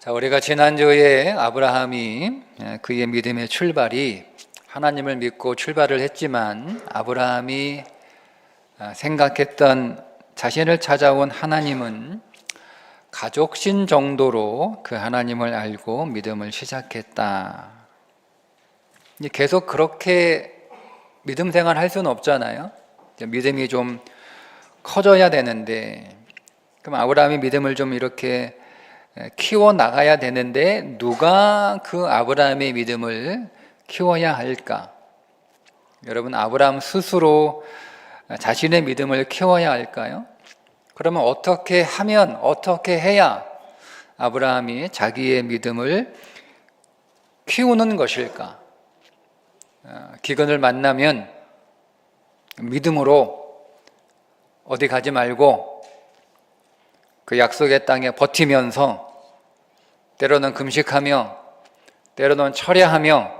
자, 우리가 지난주에 아브라함이 그의 믿음의 출발이 하나님을 믿고 출발을 했지만 아브라함이 생각했던 자신을 찾아온 하나님은 가족신 정도로 그 하나님을 알고 믿음을 시작했다. 계속 그렇게 믿음 생활 할 수는 없잖아요. 믿음이 좀 커져야 되는데, 그럼 아브라함이 믿음을 좀 이렇게 키워 나가야 되는데 누가 그 아브라함의 믿음을 키워야 할까? 여러분, 아브라함 스스로 자신의 믿음을 키워야 할까요? 그러면 어떻게 하면, 어떻게 해야 아브라함이 자기의 믿음을 키우는 것일까? 기근을 만나면 믿음으로 어디 가지 말고 그 약속의 땅에 버티면서 때로는 금식하며 때로는 철야하며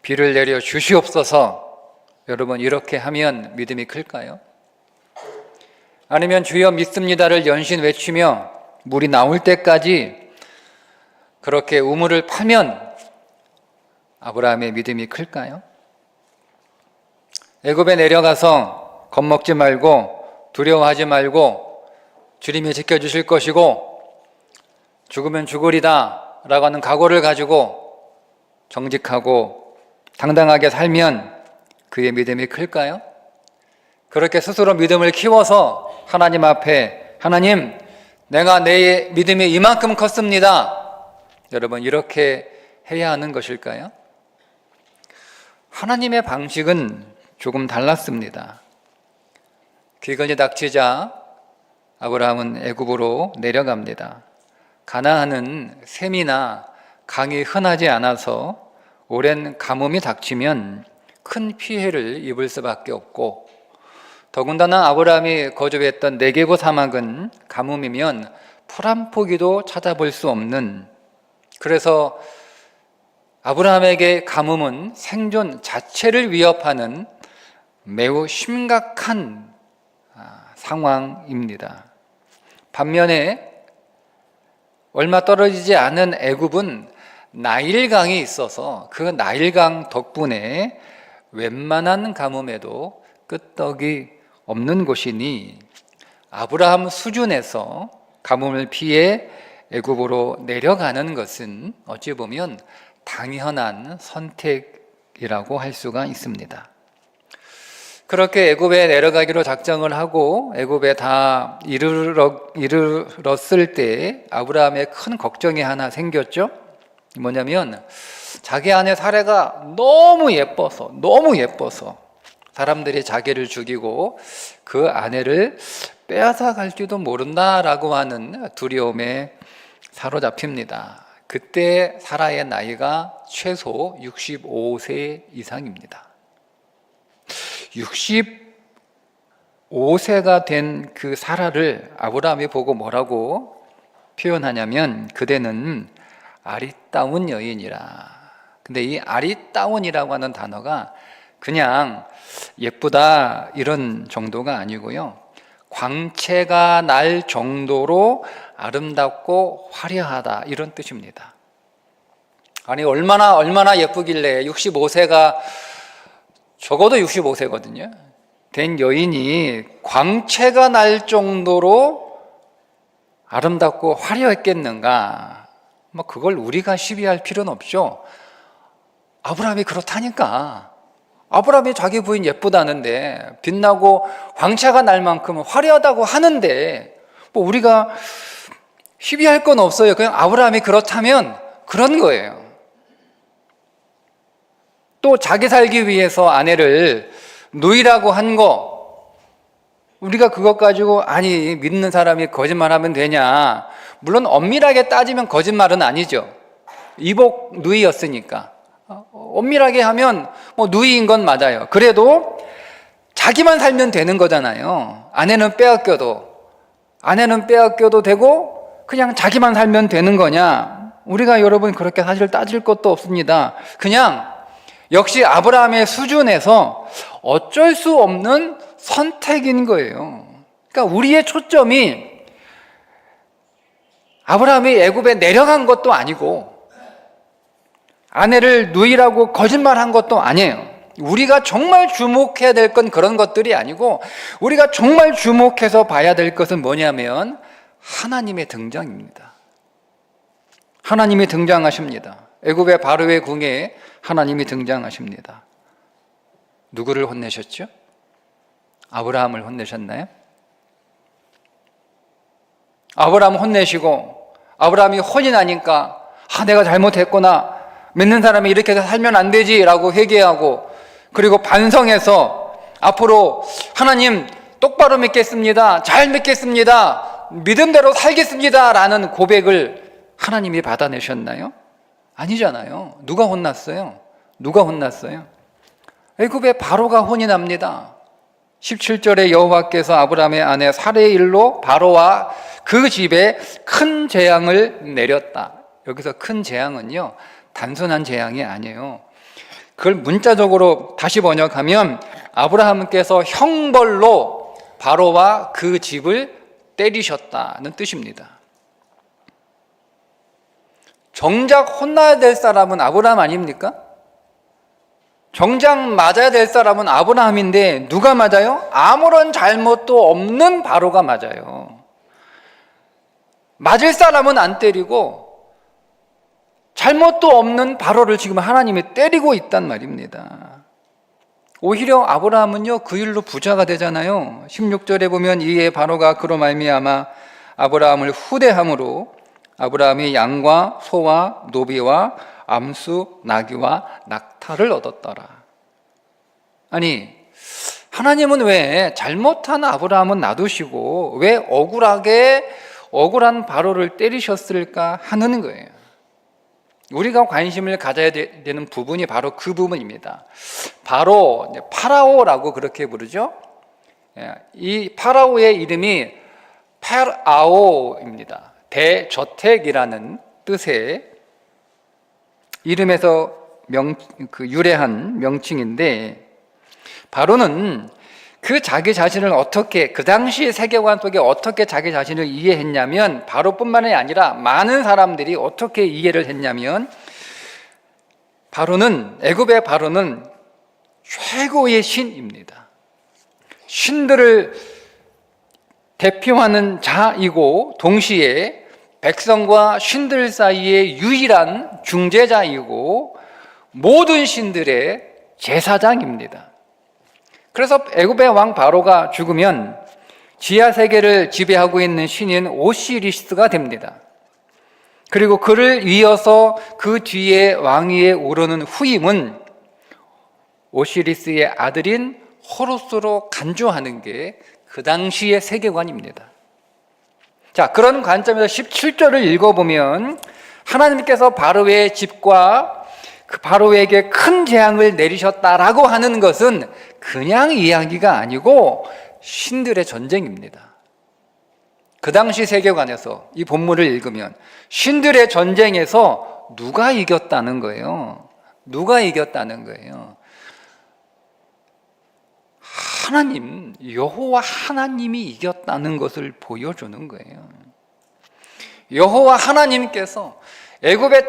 비를 내려 주시옵소서. 여러분, 이렇게 하면 믿음이 클까요? 아니면 주여 믿습니다를 연신 외치며 물이 나올 때까지 그렇게 우물을 파면 아브라함의 믿음이 클까요? 애굽에 내려가서 겁먹지 말고 두려워하지 말고 주님이 지켜주실 것이고 죽으면 죽으리다 라고 하는 각오를 가지고 정직하고 당당하게 살면 그의 믿음이 클까요? 그렇게 스스로 믿음을 키워서 하나님 앞에 하나님, 내가 내 믿음이 이만큼 컸습니다. 여러분, 이렇게 해야 하는 것일까요? 하나님의 방식은 조금 달랐습니다. 기근이 닥치자 아브라함은 애굽으로 내려갑니다. 가나안은 샘이나 강이 흔하지 않아서 오랜 가뭄이 닥치면 큰 피해를 입을 수밖에 없고, 더군다나 아브라함이 거주했던 네게보 사막은 가뭄이면 풀 한 포기도 찾아볼 수 없는, 그래서 아브라함에게 가뭄은 생존 자체를 위협하는 매우 심각한 상황입니다. 반면에 얼마 떨어지지 않은 애굽은 나일강이 있어서 그 나일강 덕분에 웬만한 가뭄에도 끄떡이 없는 곳이니 아브라함 수준에서 가뭄을 피해 애굽으로 내려가는 것은 어찌 보면 당연한 선택이라고 할 수가 있습니다. 그렇게 애굽에 내려가기로 작정을 하고 애굽에 다 이르렀을 때 아브라함의 큰 걱정이 하나 생겼죠. 뭐냐면 자기 아내 사레가 너무 예뻐서 사람들이 자기를 죽이고 그 아내를 빼앗아 갈지도 모른다라고 하는 두려움에 사로잡힙니다. 그때 사라의 나이가 최소 65세 이상입니다. 65세가 된 그 사라를 아브라함이 보고 뭐라고 표현하냐면 그대는 아리따운 여인이라. 근데 이 아리따운이라고 하는 단어가 그냥 예쁘다 이런 정도가 아니고요, 광채가 날 정도로 아름답고 화려하다 이런 뜻입니다. 아니, 얼마나 예쁘길래 65세가, 적어도 65세거든요. 된 여인이 광채가 날 정도로 아름답고 화려했겠는가? 그걸 우리가 시비할 필요는 없죠. 아브라함이 그렇다니까. 아브라함이 자기 부인 예쁘다는데, 빛나고 광채가 날 만큼 화려하다고 하는데 우리가 시비할 건 없어요. 그냥 아브라함이 그렇다면 그런 거예요. 또 자기 살기 위해서 아내를 누이라고 한 거, 우리가 그것 가지고 아니 믿는 사람이 거짓말하면 되냐? 물론 엄밀하게 따지면 거짓말은 아니죠. 이복 누이였으니까 엄밀하게 하면 누이인 건 맞아요. 그래도 자기만 살면 되는 거잖아요. 아내는 빼앗겨도 되고 그냥 자기만 살면 되는 거냐? 우리가 여러분 그렇게 사실 따질 것도 없습니다. 그냥 역시 아브라함의 수준에서 어쩔 수 없는 선택인 거예요. 그러니까 우리의 초점이 아브라함이 애굽에 내려간 것도 아니고 아내를 누이라고 거짓말한 것도 아니에요. 우리가 정말 주목해야 될 건 그런 것들이 아니고 우리가 정말 주목해서 봐야 될 것은 뭐냐면 하나님의 등장입니다. 하나님이 등장하십니다. 애굽의 바로의 궁에 하나님이 등장하십니다. 누구를 혼내셨죠? 아브라함을 혼내셨나요? 아브라함 혼내시고 아브라함이 혼이 나니까 내가 잘못했구나, 믿는 사람이 이렇게 살면 안 되지 라고 회개하고, 그리고 반성해서 앞으로 하나님 똑바로 믿겠습니다, 잘 믿겠습니다, 믿음대로 살겠습니다 라는 고백을 하나님이 받아내셨나요? 아니잖아요. 누가 혼났어요? 누가 혼났어요? 애굽의 바로가 혼이 납니다. 17절에 여호와께서 아브라함의 아내 사레의 일로 바로와 그 집에 큰 재앙을 내렸다. 여기서 큰 재앙은요, 단순한 재앙이 아니에요. 그걸 문자적으로 다시 번역하면 아브라함께서 형벌로 바로와 그 집을 때리셨다는 뜻입니다. 정작 혼나야 될 사람은 아브라함 아닙니까? 정작 맞아야 될 사람은 아브라함인데 누가 맞아요? 아무런 잘못도 없는 바로가 맞아요. 맞을 사람은 안 때리고 잘못도 없는 바로를 지금 하나님이 때리고 있단 말입니다. 오히려 아브라함은요, 그 일로 부자가 되잖아요. 16절에 보면 이에 바로가 그로 말미암아 아브라함을 후대함으로 아브라함이 양과 소와 노비와 암수 나귀와 낙타를 얻었더라. 아니, 하나님은 왜 잘못한 아브라함은 놔두시고 왜 억울한 바로를 때리셨을까 하는 거예요. 우리가 관심을 가져야 되는 부분이 바로 그 부분입니다. 바로 파라오라고 그렇게 부르죠. 이 파라오의 이름이 파라오입니다. 대저택이라는 뜻의 이름에서 유래한 명칭인데, 바로는 그 자기 자신을 어떻게, 그 당시 세계관 속에 어떻게 자기 자신을 이해했냐면, 바로뿐만이 아니라 많은 사람들이 어떻게 이해를 했냐면, 애굽의 바로는 최고의 신입니다. 신들을 대표하는 자이고 동시에 백성과 신들 사이의 유일한 중재자이고 모든 신들의 제사장입니다. 그래서 애굽의 왕 바로가 죽으면 지하 세계를 지배하고 있는 신인 오시리스가 됩니다. 그리고 그를 이어서 그 뒤에 왕위에 오르는 후임은 오시리스의 아들인 호루스로 간주하는 게 그 당시의 세계관입니다. 자, 그런 관점에서 17절을 읽어보면 하나님께서 바로의 집과 그 바로에게 큰 재앙을 내리셨다라고 하는 것은 그냥 이야기가 아니고 신들의 전쟁입니다. 그 당시 세계관에서 이 본문을 읽으면 신들의 전쟁에서 누가 이겼다는 거예요? 누가 이겼다는 거예요? 하나님, 여호와 하나님이 이겼다는 것을 보여주는 거예요. 여호와 하나님께서 애굽의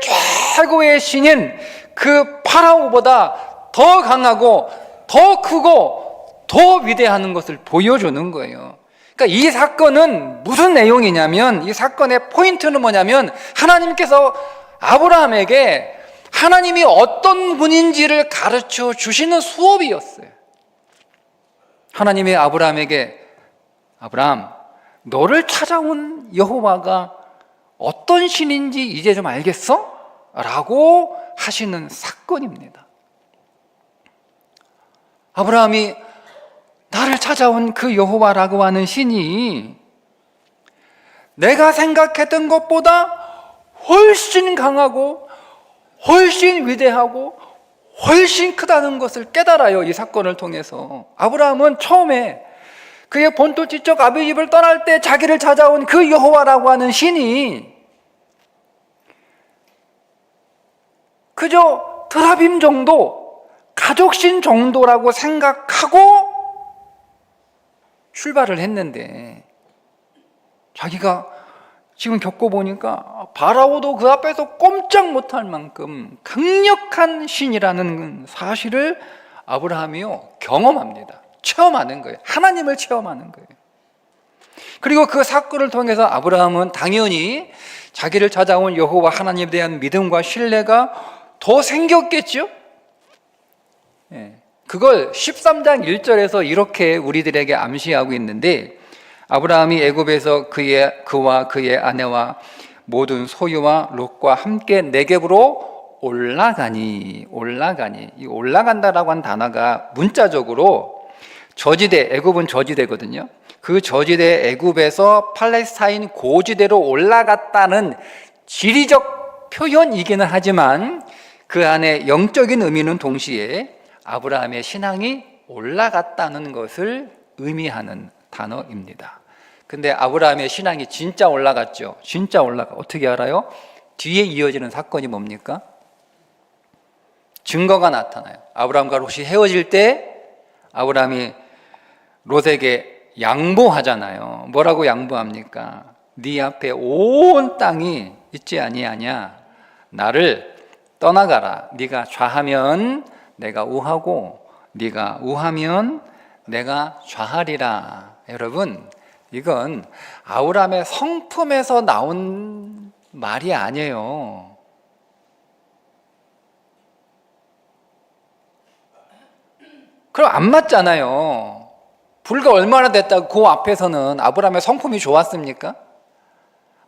최고의 신인 그 파라오보다 더 강하고 더 크고 더 위대한 것을 보여주는 거예요. 그러니까 이 사건은 무슨 내용이냐면, 이 사건의 포인트는 뭐냐면 하나님께서 아브라함에게 하나님이 어떤 분인지를 가르쳐 주시는 수업이었어요. 하나님이 아브라함에게, 아브라함, 너를 찾아온 여호와가 어떤 신인지 이제 좀 알겠어? 라고 하시는 사건입니다. 아브라함이 나를 찾아온 그 여호와라고 하는 신이 내가 생각했던 것보다 훨씬 강하고 훨씬 위대하고 훨씬 크다는 것을 깨달아요. 이 사건을 통해서. 아브라함은 처음에 그의 본토 지적 아비 집을 떠날 때 자기를 찾아온 그 여호와라고 하는 신이 그저 드라빔 정도, 가족신 정도라고 생각하고 출발을 했는데, 자기가 지금 겪어보니까 바라오도 그 앞에서 꼼짝 못할 만큼 강력한 신이라는 사실을 아브라함이요 경험합니다. 체험하는 거예요. 하나님을 체험하는 거예요. 그리고 그 사건을 통해서 아브라함은 당연히 자기를 찾아온 여호와 하나님에 대한 믿음과 신뢰가 더 생겼겠죠. 그걸 13장 1절에서 이렇게 우리들에게 암시하고 있는데, 아브라함이 애굽에서 그와 그의 아내와 모든 소유와 롯과 함께 네겝으로 올라가니. 이 올라간다라고 한 단어가 문자적으로 저지대, 애굽은 저지대거든요. 그 저지대 애굽에서 팔레스타인 고지대로 올라갔다는 지리적 표현이기는 하지만 그 안에 영적인 의미는 동시에 아브라함의 신앙이 올라갔다는 것을 의미하는 단어입니다. 근데 아브라함의 신앙이 진짜 올라갔죠. 진짜 올라가. 어떻게 알아요? 뒤에 이어지는 사건이 뭡니까? 증거가 나타나요. 아브라함과 롯이 헤어질 때 아브라함이 롯에게 양보하잖아요. 뭐라고 양보합니까? 네 앞에 온 땅이 있지 아니하냐? 나를 떠나가라. 네가 좌하면 내가 우하고 네가 우하면 내가 좌하리라. 여러분, 이건 아브라함의 성품에서 나온 말이 아니에요. 그럼 안 맞잖아요. 불과 얼마나 됐다고 그 앞에서는 아브라함의 성품이 좋았습니까?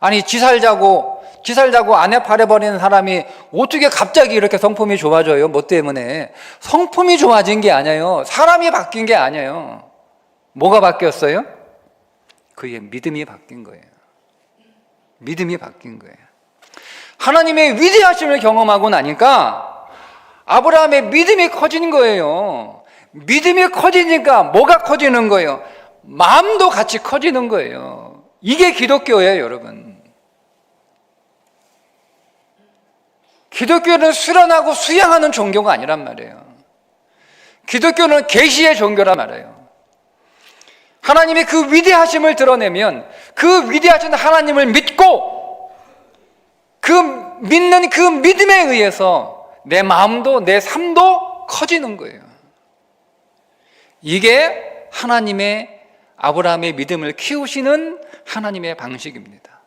아니, 지 살자고 아내 팔아버리는 사람이 어떻게 갑자기 이렇게 성품이 좋아져요? 뭐 때문에? 성품이 좋아진 게 아니에요. 사람이 바뀐 게 아니에요. 뭐가 바뀌었어요? 그의 믿음이 바뀐 거예요. 믿음이 바뀐 거예요. 하나님의 위대하심을 경험하고 나니까 아브라함의 믿음이 커진 거예요. 믿음이 커지니까 뭐가 커지는 거예요? 마음도 같이 커지는 거예요. 이게 기독교예요, 여러분. 기독교는 수련하고 수양하는 종교가 아니란 말이에요. 기독교는 계시의 종교란 말이에요. 하나님의 그 위대하심을 드러내면 그 위대하신 하나님을 믿고 그 믿는 그 믿음에 의해서 내 마음도 내 삶도 커지는 거예요. 이게 하나님의 아브라함의 믿음을 키우시는 하나님의 방식입니다.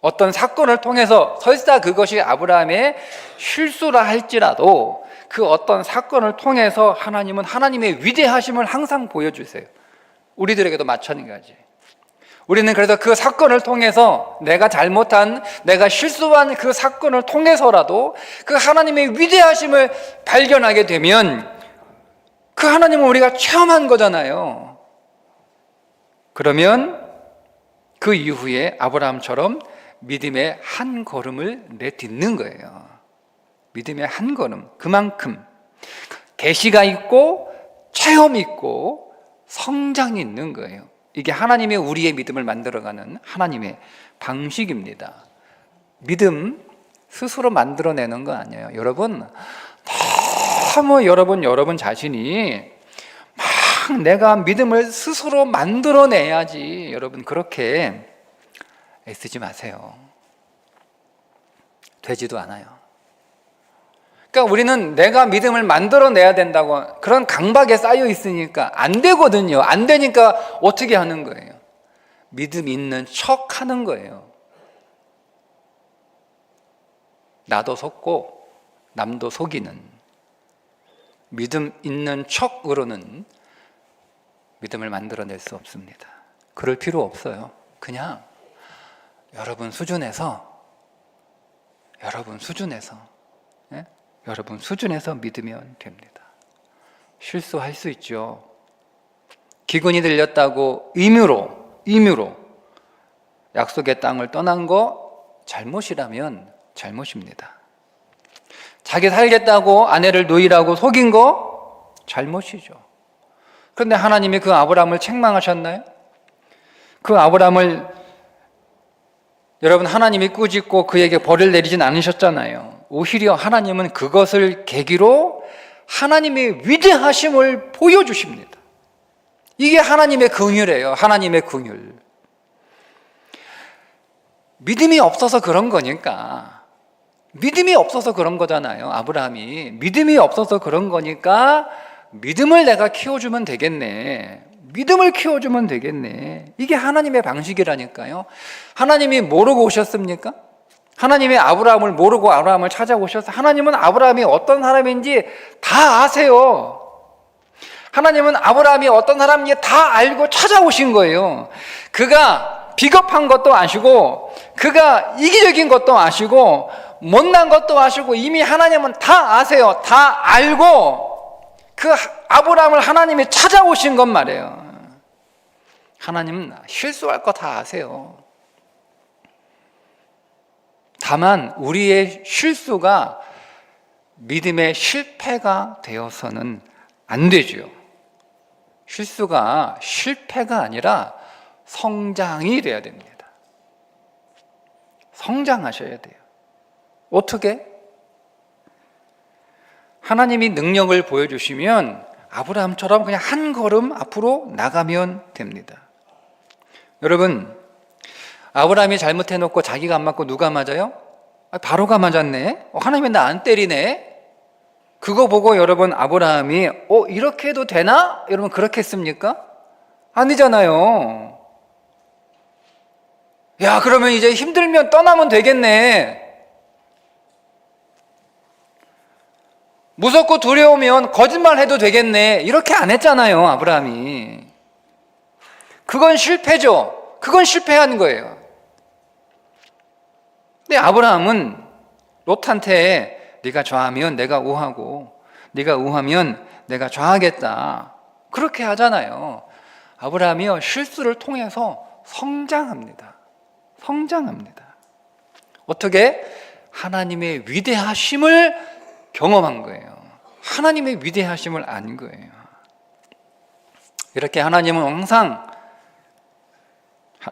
어떤 사건을 통해서 설사 그것이 아브라함의 실수라 할지라도 그 어떤 사건을 통해서 하나님은 하나님의 위대하심을 항상 보여주세요. 우리들에게도 마찬가지. 우리는 그래서 그 사건을 통해서 내가 잘못한, 내가 실수한 그 사건을 통해서라도 그 하나님의 위대하심을 발견하게 되면 그 하나님을 우리가 체험한 거잖아요. 그러면 그 이후에 아브라함처럼 믿음의 한 걸음을 내딛는 거예요. 믿음의 한 걸음. 그만큼 계시가 있고 체험이 있고 성장이 있는 거예요. 이게 하나님의 우리의 믿음을 만들어가는 하나님의 방식입니다. 믿음 스스로 만들어내는 거 아니에요. 여러분, 너무 여러분 자신이 막 내가 믿음을 스스로 만들어내야지, 여러분 그렇게 애쓰지 마세요. 되지도 않아요. 그러니까 우리는 내가 믿음을 만들어내야 된다고 그런 강박에 쌓여 있으니까 안 되거든요. 안 되니까 어떻게 하는 거예요? 믿음 있는 척 하는 거예요. 나도 속고 남도 속이는 믿음 있는 척으로는 믿음을 만들어낼 수 없습니다. 그럴 필요 없어요. 그냥 여러분 수준에서 믿으면 됩니다. 실수할 수 있죠. 기근이 들렸다고 임의로 약속의 땅을 떠난 거 잘못이라면 잘못입니다. 자기 살겠다고 아내를 노이라고 속인 거 잘못이죠. 그런데 하나님이 그 아브라함을 책망하셨나요? 그 아브라함을 여러분 하나님이 꾸짖고 그에게 벌을 내리진 않으셨잖아요. 오히려 하나님은 그것을 계기로 하나님의 위대하심을 보여주십니다. 이게 하나님의 긍휼이에요. 하나님의 긍휼. 믿음이 없어서 그런 거니까. 믿음이 없어서 그런 거잖아요. 아브라함이 믿음이 없어서 그런 거니까 믿음을 내가 키워주면 되겠네. 믿음을 키워주면 되겠네. 이게 하나님의 방식이라니까요. 하나님이 모르고 오셨습니까? 하나님이 아브라함을 모르고 아브라함을 찾아오셨어요. 하나님은 아브라함이 어떤 사람인지 다 아세요. 하나님은 아브라함이 어떤 사람인지 다 알고 찾아오신 거예요. 그가 비겁한 것도 아시고, 그가 이기적인 것도 아시고, 못난 것도 아시고, 이미 하나님은 다 아세요. 다 알고 그 아브라함을 하나님이 찾아오신 것 말이에요. 하나님은 실수할 거 다 아세요. 다만 우리의 실수가 믿음의 실패가 되어서는 안 되죠. 실수가 실패가 아니라 성장이 돼야 됩니다. 성장하셔야 돼요. 어떻게? 하나님이 능력을 보여주시면 아브라함처럼 그냥 한 걸음 앞으로 나가면 됩니다. 여러분, 아브라함이 잘못해놓고 자기가 안 맞고 누가 맞아요? 바로가 맞았네. 하나님이 나 안 때리네. 그거 보고 여러분 아브라함이 이렇게 해도 되나? 여러분 그렇게 했습니까? 아니잖아요. 야, 그러면 이제 힘들면 떠나면 되겠네. 무섭고 두려우면 거짓말해도 되겠네. 이렇게 안 했잖아요, 아브라함이. 그건 실패죠. 그건 실패한 거예요. 근데 아브라함은 롯한테 네가 좌하면 내가 우하고 네가 우하면 내가 좌하겠다. 그렇게 하잖아요. 아브라함이요, 실수를 통해서 성장합니다. 성장합니다. 어떻게? 하나님의 위대하심을 경험한 거예요. 하나님의 위대하심을 안 거예요. 이렇게 하나님은 항상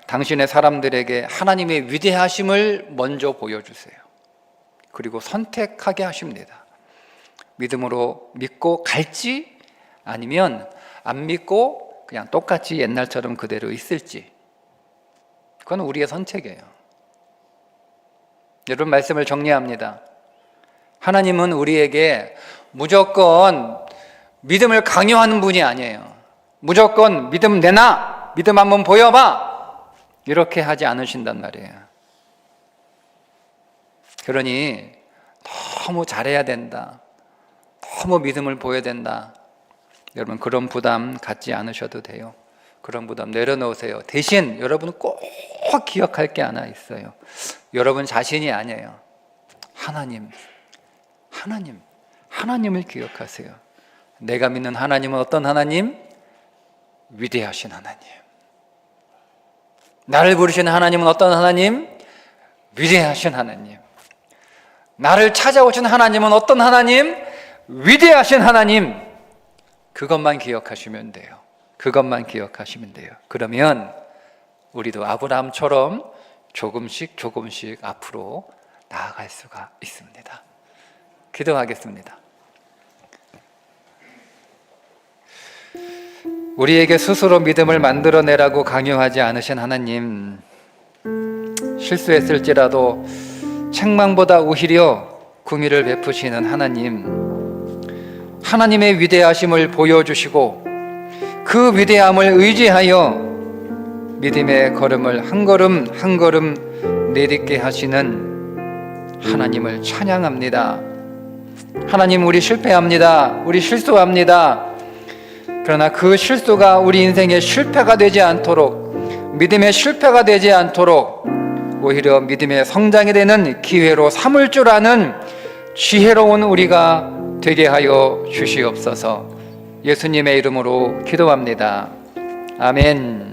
당신의 사람들에게 하나님의 위대하심을 먼저 보여주세요. 그리고 선택하게 하십니다. 믿음으로 믿고 갈지 아니면 안 믿고 그냥 똑같이 옛날처럼 그대로 있을지, 그건 우리의 선택이에요. 여러분, 말씀을 정리합니다. 하나님은 우리에게 무조건 믿음을 강요하는 분이 아니에요. 무조건 믿음 내놔, 믿음 한번 보여봐, 이렇게 하지 않으신단 말이에요. 그러니 너무 잘해야 된다, 너무 믿음을 보여야 된다, 여러분 그런 부담 갖지 않으셔도 돼요. 그런 부담 내려놓으세요. 대신 여러분 꼭 기억할 게 하나 있어요. 여러분 자신이 아니에요. 하나님을 기억하세요. 내가 믿는 하나님은 어떤 하나님? 위대하신 하나님. 나를 부르시는 하나님은 어떤 하나님? 위대하신 하나님. 나를 찾아오신 하나님은 어떤 하나님? 위대하신 하나님. 그것만 기억하시면 돼요. 그것만 기억하시면 돼요. 그러면 우리도 아브라함처럼 조금씩 앞으로 나아갈 수가 있습니다. 기도하겠습니다. 우리에게 스스로 믿음을 만들어내라고 강요하지 않으신 하나님, 실수했을지라도 책망보다 오히려 긍휼을 베푸시는 하나님, 하나님의 위대하심을 보여주시고 그 위대함을 의지하여 믿음의 걸음을 한 걸음 한 걸음 내딛게 하시는 하나님을 찬양합니다. 하나님, 우리 실패합니다. 우리 실수합니다. 그러나 그 실수가 우리 인생의 실패가 되지 않도록, 믿음의 실패가 되지 않도록 오히려 믿음의 성장이 되는 기회로 삼을 줄 아는 지혜로운 우리가 되게 하여 주시옵소서. 예수님의 이름으로 기도합니다. 아멘.